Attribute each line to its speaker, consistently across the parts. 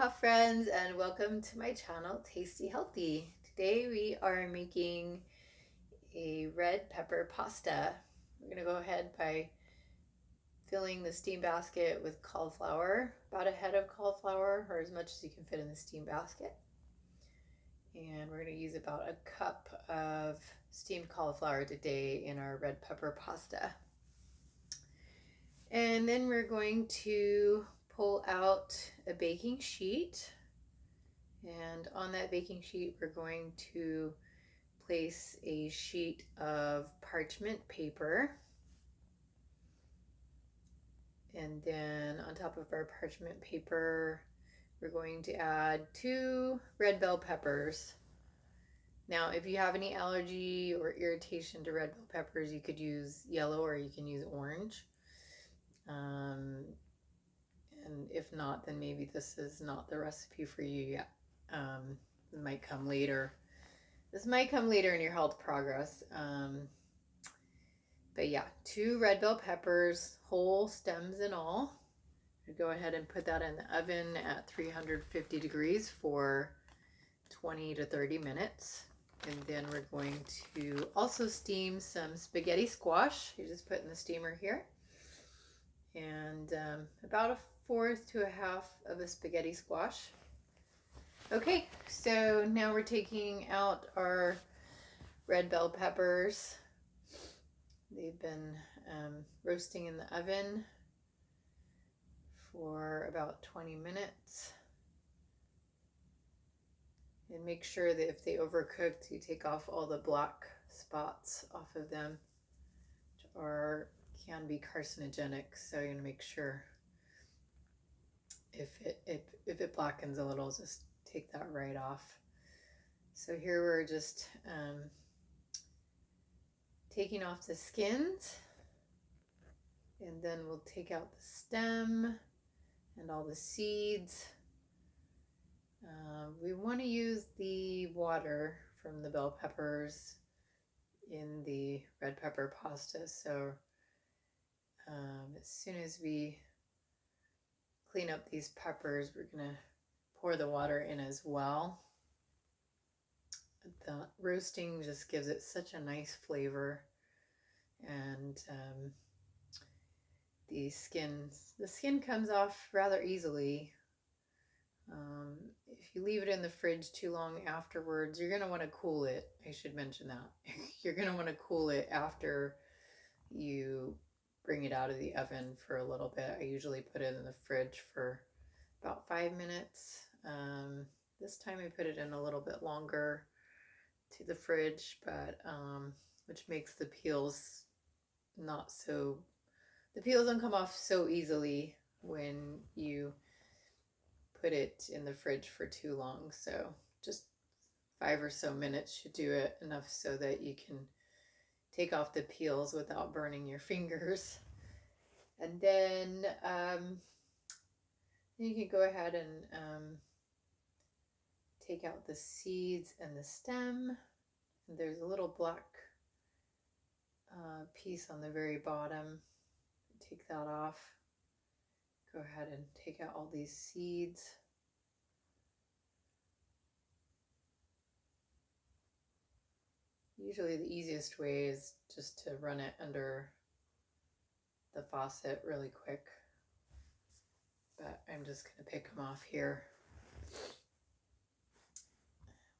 Speaker 1: Aloha friends, and welcome to my channel Tasty Healthy. Today we are making a red pepper pasta. We're going to go ahead by filling the steam basket with cauliflower, about a head of cauliflower or as much as you can fit in the steam basket. And we're going to use about a cup of steamed cauliflower today in our red pepper pasta. And then we're going to pull out a baking sheet, and on that baking sheet we're going to place a sheet of parchment paper, and then on top of our parchment paper we're going to add 2 red bell peppers. Now if you have any allergy or irritation to red bell peppers, you could use yellow or you can use orange. And if not, then maybe this is not the recipe for you yet. It might come later. This might come later in your health progress. But yeah, 2 red bell peppers, whole stems and all. Go ahead and put that in the oven at 350 degrees for 20 to 30 minutes. And then we're going to also steam some spaghetti squash. You just put in the steamer here. And about a 1/4 to a 1/2 of a spaghetti squash. Okay, so now we're taking out our red bell peppers. They've been roasting in the oven for about 20 minutes. And make sure that if they overcooked, you take off all the black spots off of them, which can be carcinogenic. So you're gonna make sure if it blackens a little, just take that right off. So here we're just taking off the skins, and then we'll take out the stem and all the seeds. We want to use the water from the bell peppers in the red pepper pasta. So as soon as we clean up these peppers, we're gonna pour the water in as well. The roasting just gives it such a nice flavor, and the skin comes off rather easily. If you leave it in the fridge too long afterwards, you're going to want to cool it. I should mention that. You're going to want to cool it after you bring it out of the oven for a little bit. I usually put it in the fridge for about 5 minutes. This time I put it in a little bit longer to the fridge, but which makes the peels the peels don't come off so easily when you put it in the fridge for too long. So just 5 or so minutes should do it, enough so that you can take off the peels without burning your fingers. And then you can go ahead and take out the seeds and the stem. And there's a little black piece on the very bottom. Take that off. Go ahead and take out all these seeds. Usually the easiest way is just to run it under the faucet really quick, but I'm just going to pick them off here.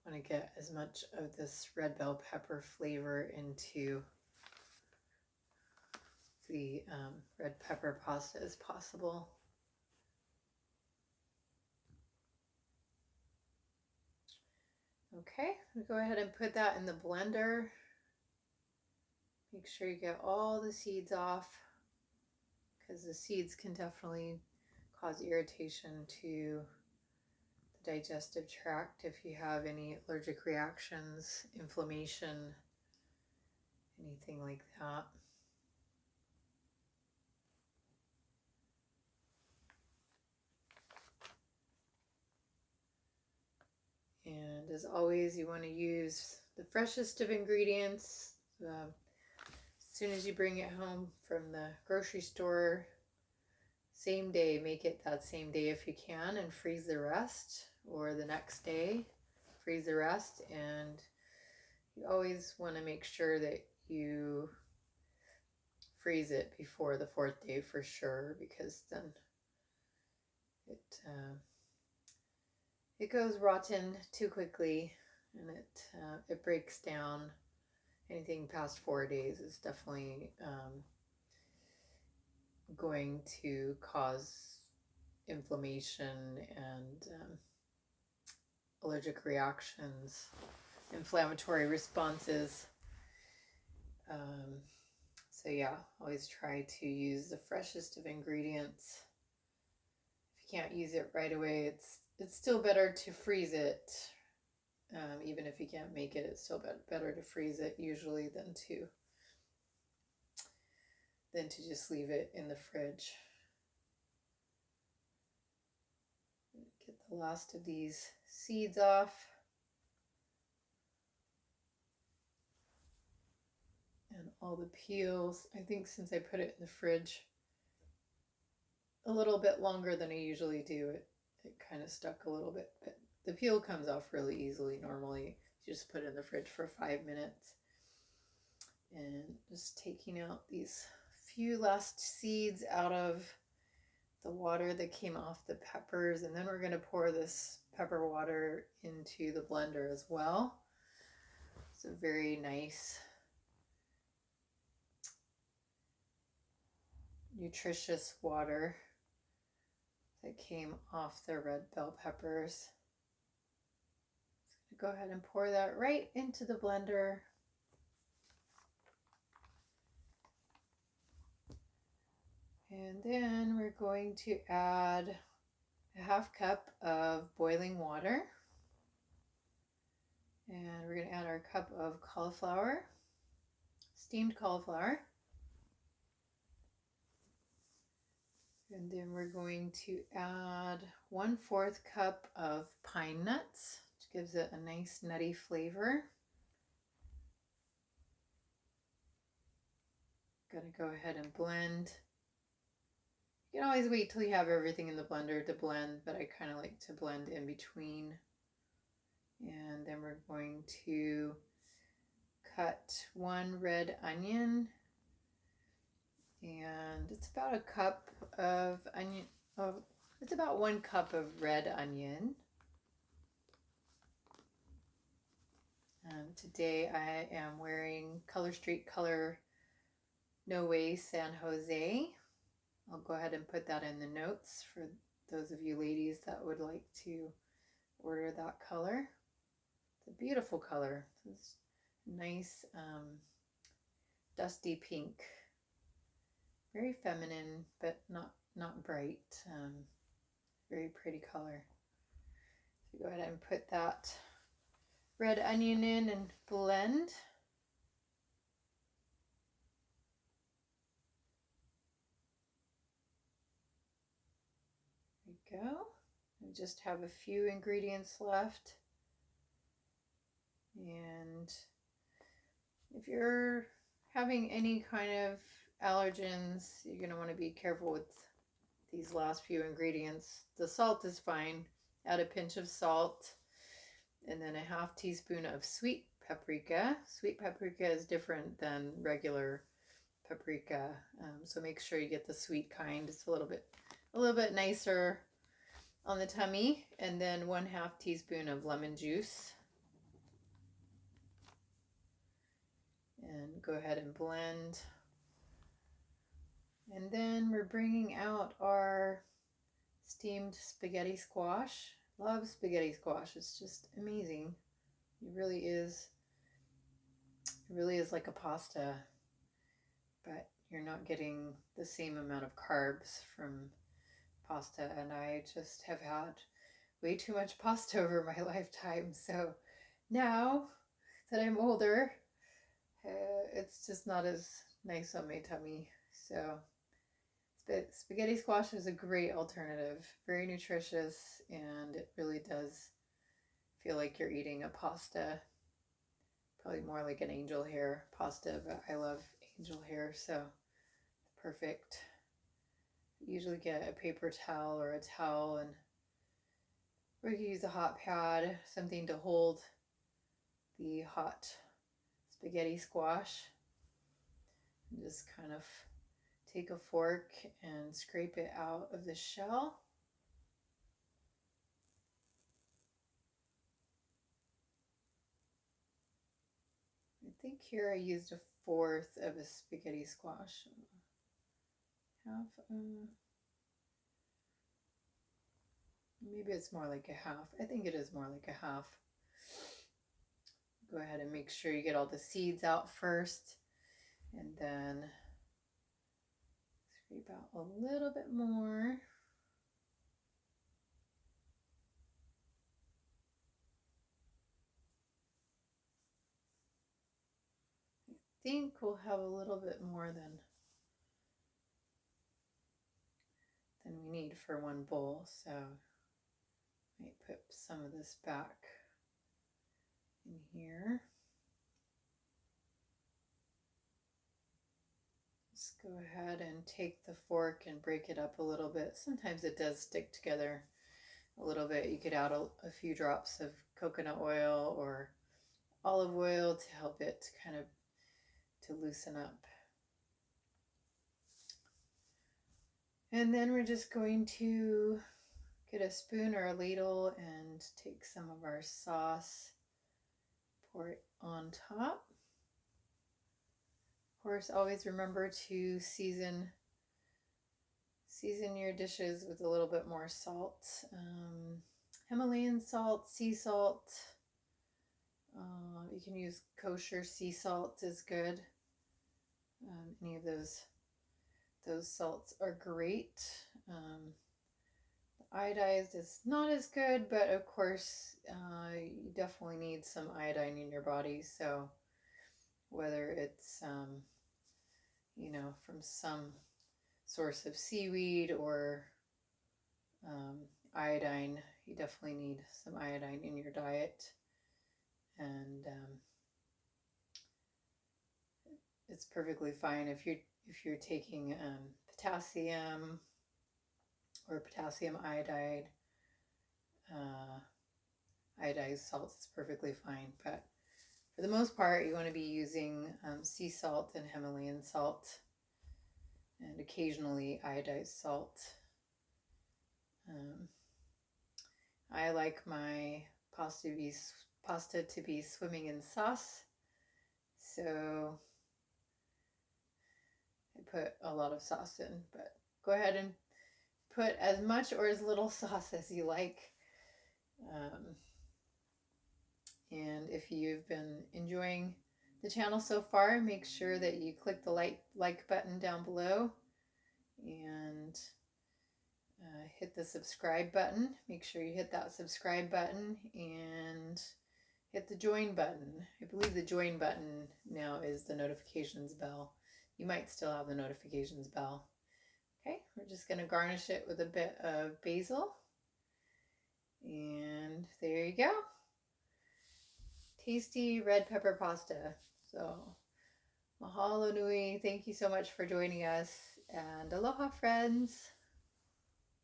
Speaker 1: I want to get as much of this red bell pepper flavor into the red pepper pasta as possible. Okay, go ahead and put that in the blender. Make sure you get all the seeds off, because the seeds can definitely cause irritation to the digestive tract if you have any allergic reactions, inflammation, anything like that. And as always, you want to use the freshest of ingredients. As soon as you bring it home from the grocery store, same day. Make it that same day if you can, and freeze the rest, or the next day, freeze the rest. And you always want to make sure that you freeze it before the 4th day for sure, because then it goes rotten too quickly, and it breaks down. Anything past 4 days is definitely going to cause inflammation and allergic reactions, inflammatory responses. So yeah, always try to use the freshest of ingredients. If you can't use it right away, it's still better to freeze it. Even if you can't make it, it's still better to freeze it usually than to just leave it in the fridge. Get the last of these seeds off. And all the peels. I think since I put it in the fridge a little bit longer than I usually do, it kind of stuck a little bit. But the peel comes off really easily normally. You just put it in the fridge for 5 minutes. And just taking out these few last seeds out of the water that came off the peppers. And then we're going to pour this pepper water into the blender as well. It's a very nice, nutritious water that came off the red bell peppers. Go ahead and pour that right into the blender. And then we're going to add a 1/2 cup of boiling water. And we're going to add our cup of cauliflower, steamed cauliflower. And then we're going to add 1/4 cup of pine nuts, which gives it a nice nutty flavor. Gonna go ahead and blend. You can always wait till you have everything in the blender to blend, but I kind of like to blend in between. And then we're going to cut 1 red onion, and it's about 1 cup of onion. Oh, it's about 1 cup of red onion. Today I am wearing Color Street Color No Way San Jose. I'll go ahead and put that in the notes for those of you ladies that would like to order that color. It's a beautiful color. It's nice dusty pink. Very feminine, but not bright. Very pretty color. So go ahead and put that red onion in and blend. There we go. I just have a few ingredients left. And if you're having any kind of allergens, you're going to want to be careful with these last few ingredients. The salt is fine. Add a pinch of salt, and then a 1/2 teaspoon of sweet paprika. Sweet paprika is different than regular paprika, so make sure you get the sweet kind. It's a little bit nicer on the tummy. And then 1/2 teaspoon of lemon juice. And go ahead and blend. And then we're bringing out our steamed spaghetti squash. Love spaghetti squash. It's just amazing. It really is like a pasta, but you're not getting the same amount of carbs from pasta. And I just have had way too much pasta over my lifetime. So now that I'm older, it's just not as nice on my tummy. So spaghetti squash is a great alternative, very nutritious, and it really does feel like you're eating a pasta. Probably more like an angel hair pasta, but I love angel hair, so perfect. Usually get a paper towel or a towel, and or you can use a hot pad, something to hold the hot spaghetti squash. And just kind of take a fork and scrape it out of the shell. I think here I used a fourth of a spaghetti squash. Maybe it's more like a half. I think it is more like a half. Go ahead and make sure you get all the seeds out first, and then scrape out a little bit more. I think we'll have a little bit more than we need for one bowl, so I might put some of this back in here. Just go ahead and take the fork and break it up a little bit. Sometimes it does stick together a little bit. You could add a few drops of coconut oil or olive oil to help it kind of to loosen up. And then we're just going to get a spoon or a ladle and take some of our sauce, pour it on top. Of course, always remember to season your dishes with a little bit more salt. Himalayan salt, sea salt. You can use kosher sea salt is good. Any of those salts are great. Iodized is not as good, but of course you definitely need some iodine in your body. So whether it's you know, from some source of seaweed or iodine, you definitely need some iodine in your diet. And it's perfectly fine if you're taking potassium or potassium iodide, iodized salts. It's perfectly fine, but for the most part, you want to be using sea salt and Himalayan salt, and occasionally iodized salt. I like my pasta to be swimming in sauce, so I put a lot of sauce in, but go ahead and put as much or as little sauce as you like. And if you've been enjoying the channel so far, make sure that you click the like button down below and hit the subscribe button. Make sure you hit that subscribe button and hit the join button. I believe the join button now is the notifications bell. You might still have the notifications bell. Okay, we're just going to garnish it with a bit of basil. And there you go. Tasty red pepper pasta. So, mahalo nui. Thank you so much for joining us. And aloha, friends.